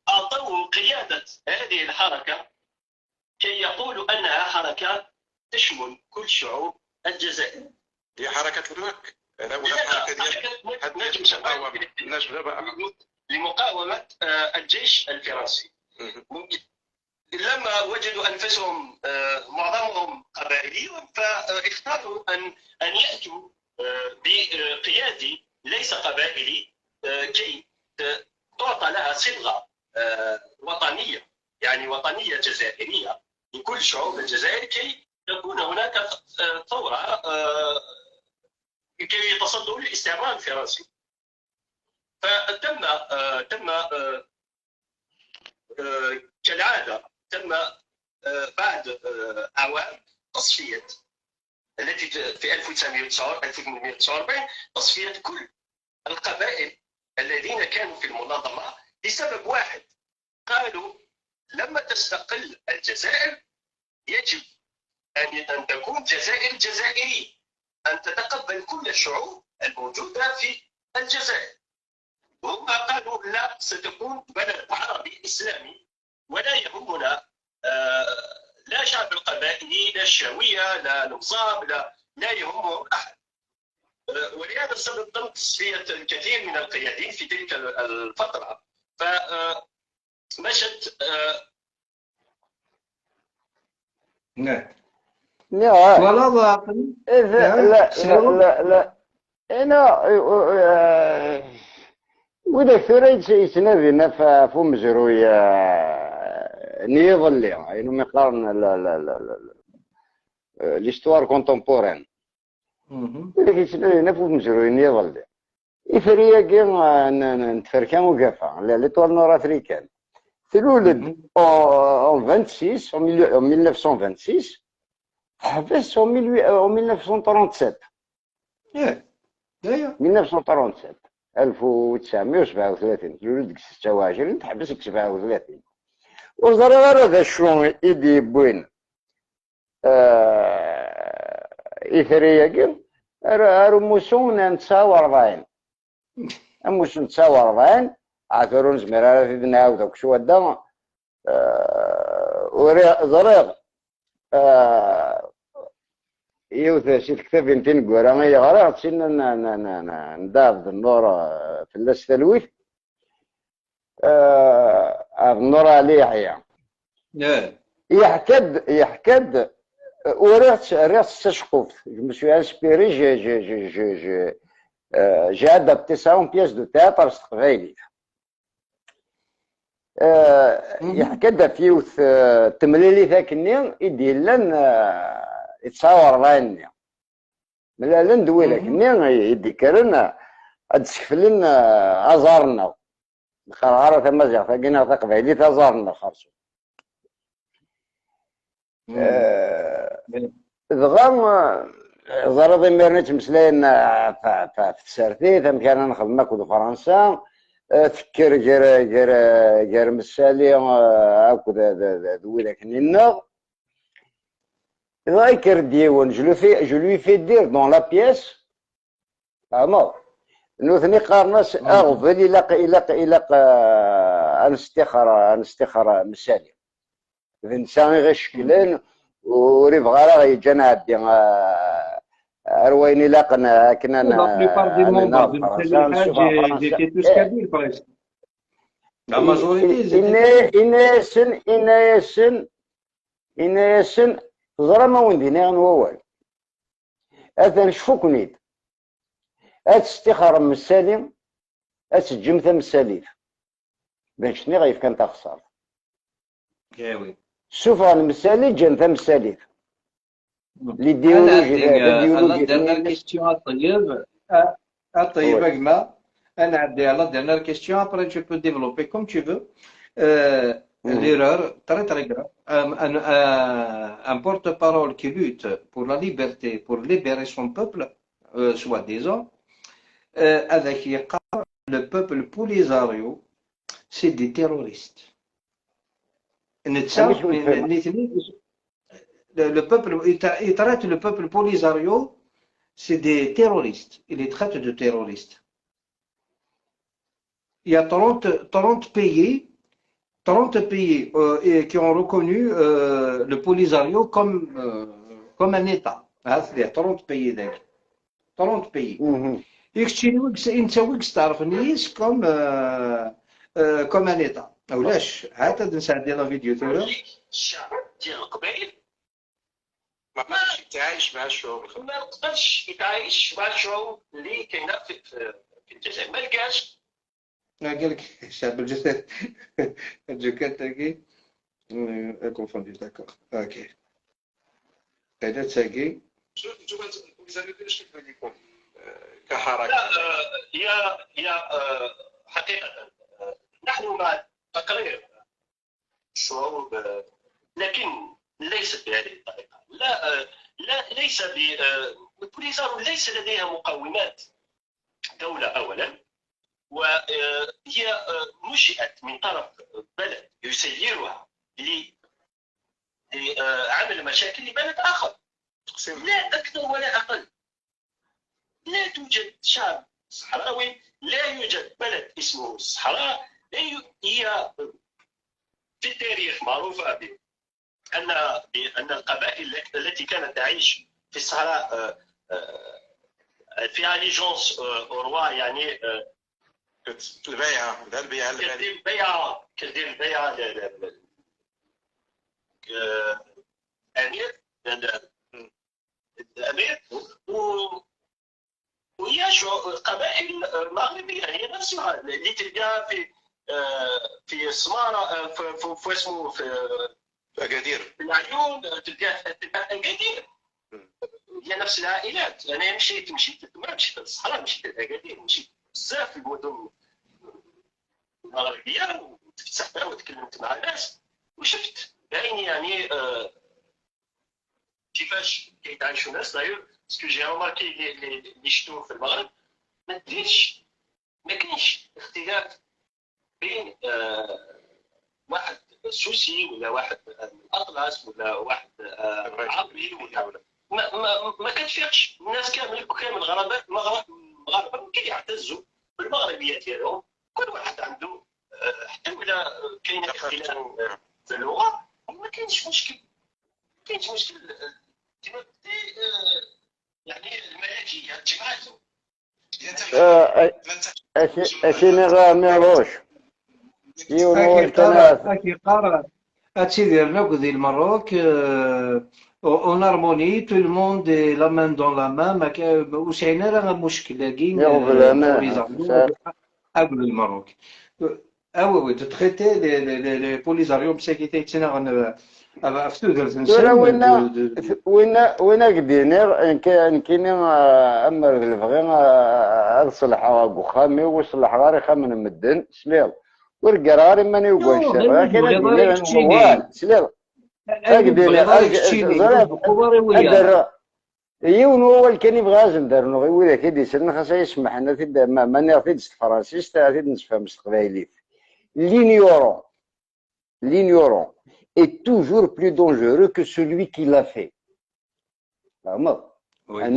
Speaker 3: أعطوا قيادة هذه الحركة كي يقولوا أنها حركة تشمل كل شعوب الجزائر.
Speaker 5: هي حركة المك
Speaker 3: لمقاومة الجيش الفرنسي. لما وجدوا أنفسهم معظمهم قبائليون فاختاروا أن يأتوا بقيادي ليس قبائلي كي تعطى لها صبغة وطنية، يعني وطنية جزائرية لكل شعوب الجزائر كي تكون هناك ثورة كي يتصدوا للاستعمار الفرنسي. فتم كالعادة تم بعد أعوام تصفية التي في 1849 تصفية كل القبائل الذين كانوا في المنظمة لسبب واحد، قالوا لما تستقل الجزائر يجب أن تكون جزائر جزائرية، أن تتقبل كل الشعوب الموجودة في الجزائر. وهم قالوا لا، ستكون بلد عربي إسلامي ولا يهمنا لا شعب القبائلي لا الشاوية لا النصاب لا يهمهم أحد. ولهذا السبب تم تصفية الكثير من القياديين في تلك الفترة. فمشت
Speaker 1: نعم
Speaker 2: ولا لا انا وإذا ثريت يتنادينا في مزروية نيظل يعني مقارن l'histoire contemporaine. وإذا يتنادينا في مزروية نيظل إثريا كي نتفركان وقفا ليطوال نور أفريكان تلولد en 26 en 1926 حبس en 1937. 1937 1937 تلولد 26 تحبس 37 وزرا هذا شلون يدي بوين إثريا كي رموسون 49 أموسون 49 عثرون زميرة في بناو ذاك شو الدم وريق يوث شي كتاب يمكن نقول ما يغرق سين ندافد النور في الثلوث النور عليه حيا يحكد وريت تشقف مسيو انسبيري جي ادابتي سا اون بياس دو تياتر استقبالي يحكد في يوث تمليلي ذاك يدي لنا يتصور راني ملا لندوي لك يدي كرنا ادسكفلن ازارنا خراره تمازيغ ثقينا تقبيلي تزارنا خرصو دغام زرد ميرنيت مسلاين في السارتي ثم كان نخدم ماكو فرنسا فكر جر مسالي اكو ذوي لك نينغ ذاكر ديون je lui fais dire dans la pièce non نوثني قارناس اغفل الى انستخر مسالي الانسان غير شكلين وريف غالا يجانا عدي رويني لاقنا كنا إنايسن تزرى ما وندينا غنوال أثن شفوكنيد أتستخر مسالي أتسجمث مساليف باش شني غيف كان تخسر
Speaker 1: oui.
Speaker 2: السفرة المسالي جن تمسالي
Speaker 1: أنا
Speaker 2: ليديولوجي
Speaker 1: عندي
Speaker 2: ذا
Speaker 1: la
Speaker 2: ديولوجي
Speaker 1: dernière
Speaker 2: ثنين.
Speaker 1: question à طيب. طيب
Speaker 2: وي.
Speaker 1: أجمع. أنا عندي la dernière question, après tu peux développer comme tu veux. L'erreur, très très grave. Un porte-parole qui lutte pour la liberté, pour libérer son peuple, soi-disant, avec le peuple Polisario, c'est des terroristes.
Speaker 2: مش متفهم.
Speaker 1: Le peuple, il traite le peuple Polisario, c'est des terroristes. Il les traite de terroristes. Il y a 30 pays, 30 pays qui ont reconnu le Polisario comme un État. C'est 30 pays ذاك. 30 pays. انت ويكس تعرفني comme un État. علاش؟ عاد نساعد لا فيديو تاعو.
Speaker 3: الشعب ديال القبائل
Speaker 5: ما قدرش يتعايش مع الشعوب
Speaker 3: ما يقدرش يتعايش مع الشعوب اللي كاينه في الجزائر، ما لقاش.
Speaker 1: قال لك الشعب الجزائري الجوكات تاعي كونفوندي داكور اوكي هذا تاعي
Speaker 5: انتم ايش كتبان لكم كحركه؟
Speaker 3: لا هي حقيقه نحن مع تقرير الشعوب، لكن ليست بهذه الطريقه. لا ليس بوليزاريو ليس لديها مقومات دوله اولا، وهي نشئت من طرف بلد يسيرها لعمل مشاكل لبلد اخر، لا اكثر ولا اقل. لا توجد شعب صحراوي، لا يوجد بلد اسمه الصحراء. هي في التاريخ معروفه بان القبائل التي كانت تعيش في الصحراء فيها ليجونس اوروا، يعني
Speaker 5: البيعه كدير
Speaker 3: البيعه الامير وهي قبائل مغربيه هي نفسها اللي تلقاها في السماره في اسمه في
Speaker 5: اكادير،
Speaker 3: في العيون، تلقاها اكادير. هي نفس العائلات. انا مشيت ما مشيت للصحراء، مشيت لاكادير، مشيت بزاف في المدن المغربيه وتفسحت وتكلمت مع الناس وشفت بعيني يعني كيفاش كيتعايشوا الناس. داير باسكو جي رماركي اللي شفتوه في المغرب ما كاينش اختلاف بين واحد سوسي ولا واحد اطلس ولا واحد عربي ولا ما كتفيقش. الناس كامل المغاربه كيعتزوا بالمغربيه ديالهم. كل واحد عنده حتى ولا كاين اختلاف في اللغه ما كاينش مشكل. يعني الملكيه تجمعاتهم.
Speaker 2: أشيني غامروش يونو الكناس
Speaker 1: أكي قارة أتسيدي ناكل المروك اون هارموني تو الموند لا مان دون لا مان. ما كان وسعينا راه مشكل كاين قبل المروك. وي تتخيتي لي بوليزاريو مساكيتي تسنا
Speaker 2: وين قدينا كاين امر البغي اصلح وخامي وصلح غاري خامن مدن سليل والقراري ماني يقول شر كاين قدينا سليل قدينا يون هو اللي كان يبغى ندير نو ولا كيدي سن خاص يسمح لنا ما نعرفش الفرنسيس تاع نفهم القبايلي. L'ignorant est toujours plus dangereux que celui qui l'a fait. Un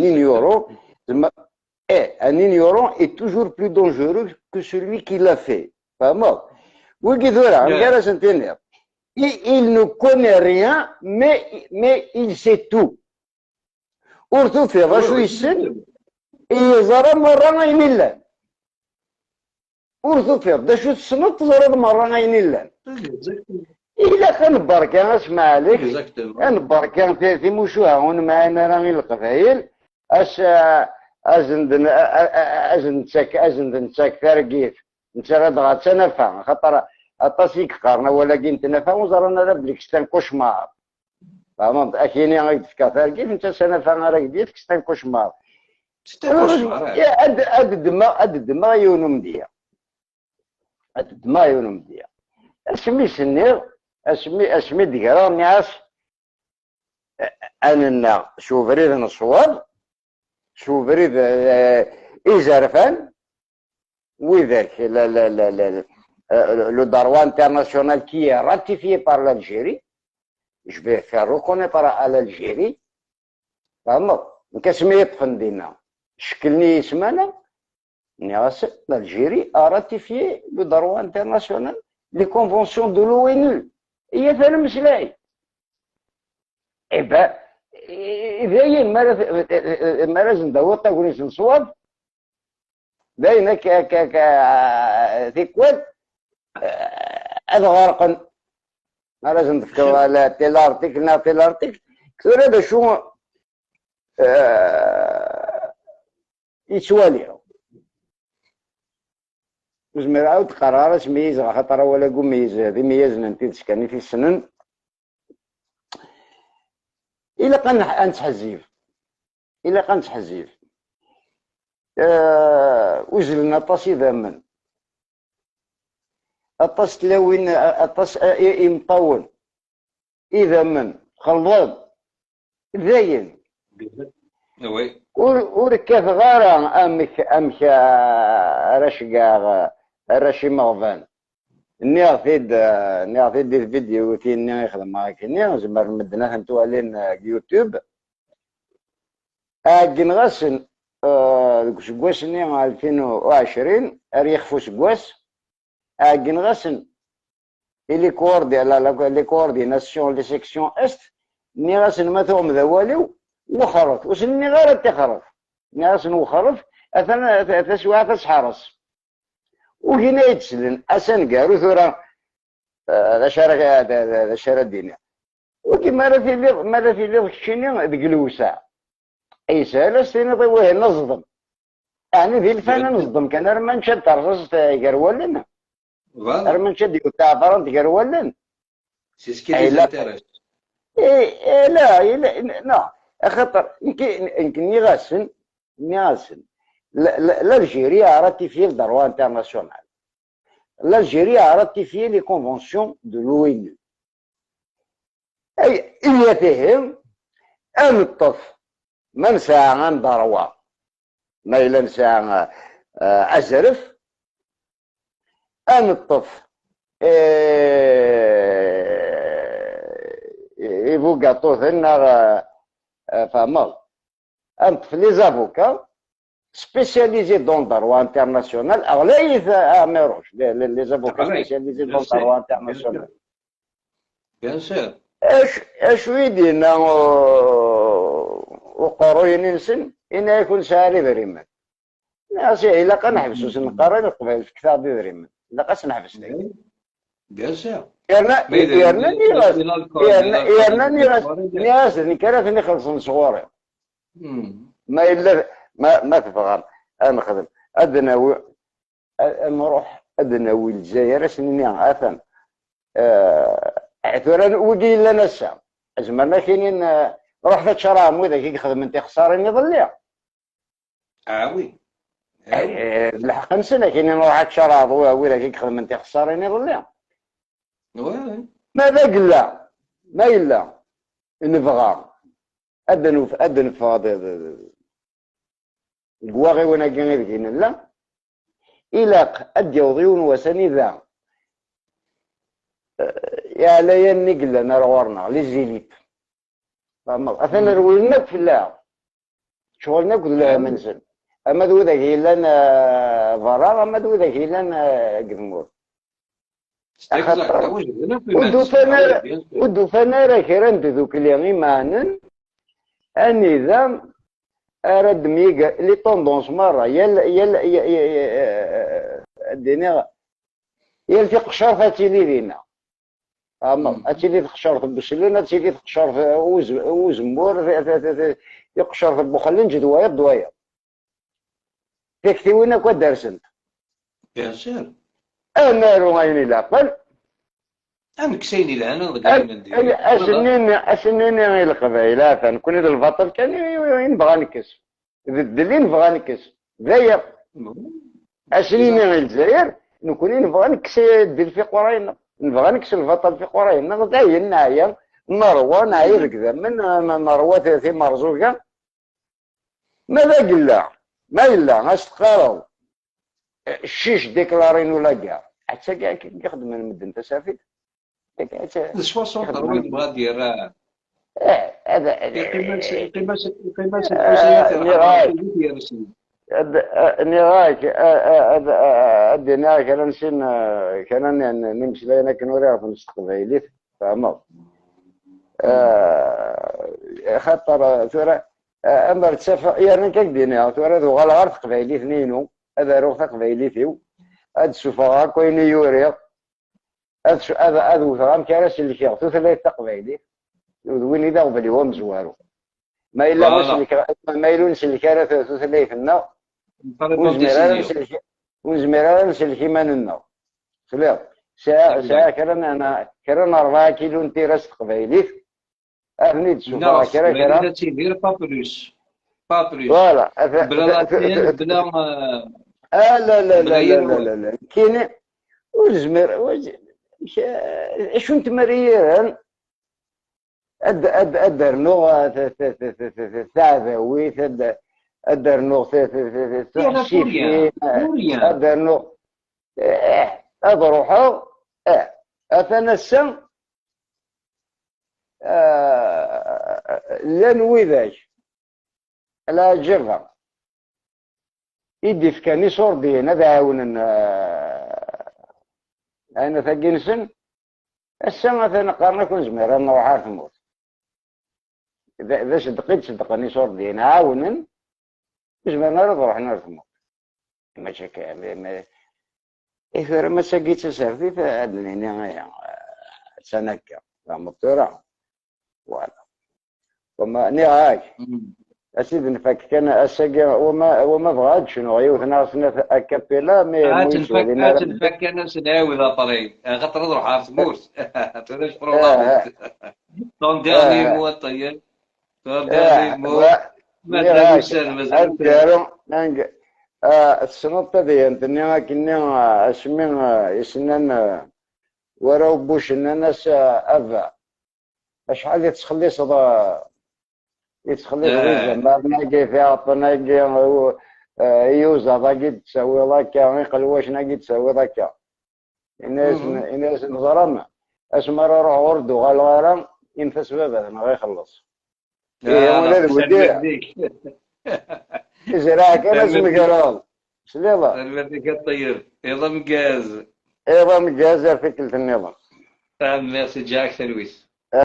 Speaker 2: ignorant est toujours plus dangereux que celui qui l'a fait. Il ne connaît rien, mais il sait tout. Urtu في غشو يسن يزرى مرة عين الله. Urtu في داشو تسنط زرى مرة عين الله. إلا كان بركان اسمع لك كان بركان في مشوها هون معنا راه القبايل ازند نتاك ترقيف انت غاد غتنفع خاطر اطاسيك قارنا ولكن تنفى وزرنا لا بليك ستان كوشمار فهمت اكيني غير تفكر كيف انت سنه فانا راك ديتك ستان كوشمار يا اد الدماغ يونم ديا اد الدماغ يونم ديا اسمي سنير اسمي ديرا ناس انا شوف ريد نصوار شوف ريد إزارفان وذاك le droit international qui est ratifié par l'Algérie, je vais faire reconnaître à l'Algérie. فهمت كاسمي يطفن دينا شكلني اسمنا l'Algérie a ratifié le droit international les conventions de l'ONU هي ثاني مسلاي إبا إذا ما لازم دوّط تقوليش نصواب باينة ثيكوال هذا غرقا ما لازم تفكروا على تيل ارتيكل كثير هذا شو يسوالي وزمير عاود قرار تميز خاطر ولا قوم ميزنا انت تسكني في السنن إلا كان نتحزيف وزلنا طاس يذمن الطاس تلاوين الطاس يمطون يذمن خلضان ذاين
Speaker 1: وي
Speaker 2: وركاف غارة أمك رشقا مغفان نعطيد الفيديو كي يخدم معاك زمر مدنا انتو علين يوتيوب اجن غسن سكواس 2020 اريخ فو سكواس اجن غسن لي كورديناسيون لي سيكسيون است ني غسن مثوم ذا والو وخرف وسني غير تخرف ني غسن وخرف اثنا تسوى تسحرس وهنا يتسلن أسن قالوا ثورة ذا شارع الدنيا وكما ماذا في اللي الشيني بقلوسة أي سهلة سينا طيوه نصدم يعني في الفانا نصدم كان أرمان شد ترغص تقرولن أرمان شد يقول تعفران تقرولن
Speaker 1: سيسكي لا
Speaker 2: لا خطر يمكن يغسن l'Algérie a ratifié le droit international. L'Algérie a ratifié les conventions de l'ONU. أي إليتهم أن الطف من ساعة ضروة ما إلا ساعة أزرف أن الطف يبقى طوثنا فمال أن طف لي زافوكا spécialisés dans le droit international, les avocats spécialisés dans le droit international.
Speaker 1: Bien sûr.
Speaker 2: ايش ويدينا وقروين نسن إن يكون سالي بريمان. ناس إلا كان نحبسوا سن قرين قبل في كتاب بريمان. لا قاس نحبس لك.
Speaker 1: Bien sûr.
Speaker 2: يرنا ناس نكرف نخلص صغاري. ما إلا ما تفهم انا خدم ادناوي نروح ادناوي الجزائر سنين اثن اعتبر ودي لنا الساعه زعما كاينين رحت شراهم وذاك يخدم انت خسارين يضل
Speaker 1: وي
Speaker 2: الحق سنه كاينين روح شراهم وذاك يخدم انت خسارين يضل
Speaker 1: وي
Speaker 2: ماذا قلا ما الا نبغى ادن فاضي القواغي وانا قاعد كاين لا الى ادي وضيون وسني ذا يا لين نقل انا رورنا لي زيليت فما اثنا رولنا في الله شغلنا كل منزل اما ذو ذاك لنا فراغ اما ذو ذاك لنا قدمور ودو فانا راه كيرند ذوك اللي مانن النظام أرد ميجا لي طوندونس مرة الدنيا يلتي قشر فاتيلي لينا أما أتيلي تقشر في البسلين أتيلي تقشر في وزمور يقشر في البخلين جدوايا تكتي وين كوا دارسنت
Speaker 1: بيان سور
Speaker 2: أنا روماني لاقل
Speaker 1: أنا كسيني لهنا دائما ندير.
Speaker 2: أسنين غير القبائل فنكون هذا البطل كان ينبغى نكس اللي نبغى نكس داير أسنين غير الجزائر نكون نبغى نكس دير في قراينا نبغى نكس البطل في قراينا داير نعيا مروه نعيا كذا من مروه ثلاثي مرزوقه ماذا قلا ما إلا أستقروا الشيش ديكلارين ولا كاع حتى كاع يخدم من المدن تسافيت
Speaker 1: شوا صوت وين بغا دير
Speaker 2: هذا
Speaker 1: قيمة
Speaker 2: اني رايك ادينا كان نسين كان نمشي لنا كنوريها في المستقبل فهمت خاطر ثورة امر تسافر يعني كدينا ثورة ذو غلغر قبايلي اثنينو هذا روح قبايلي فيو هاد السفراء كوين يوري هذا وثرام كراس اللي كيغطو ثلاثة قبايلي وين إذا غبلي هو مزوارو ما إلا ما يلونش اللي كان ثلاثة النار وزميران نسلكي ما ننا خلاص ساعة كرنا 4 كيلو نتيراس قبايلي أهني تشوفها كرا
Speaker 1: تيدير بابلوس
Speaker 2: فوالا
Speaker 1: بلا
Speaker 2: لا كاين وزمير شو انت مريان أدرنو ثعذوي أدرنو تحشيفين أدرنو أضروحو أتنسى لنوي ذاك لا جرة يدي فكاني صور دينا داون أنا ثقينسن السنة ثنا قرنا كون زمير أنا وعارف موت إذا صدقني صور دينا عاونن زميرنا نروح نعرف موت ما شكا ما إذا ما سقيت سافي فأدني سنكا مطورة ولا وما نهاك أسيد نفك كان أسقي وما بغاد شنو غيوث ناسنا أكابيلا
Speaker 1: تنفك أنا سناوي ذا طريق خاطر نروح عارف موت تلاش بروبلام طون ديرني مو طيب طون ديرني مو ما
Speaker 2: تلاقي السنة ذي أنتني كنا اسمين يسنن وراو بوش الناس أفا أشحال يتخلي صدا يتخلي غريزة ما ناقي في عطنا يوزا ذاكي تسوي ذاك يقول واش ناقي تسوي ذاك الناس نظرنا اسمر روح وردو غال غرام ينفس بابا ما غيخلص ولا المدير زراعة كان اسمه قرال سليضة
Speaker 1: المدير الطيب ايضا مجاز
Speaker 2: فكرة النظام
Speaker 1: ميرسي جاك سلويس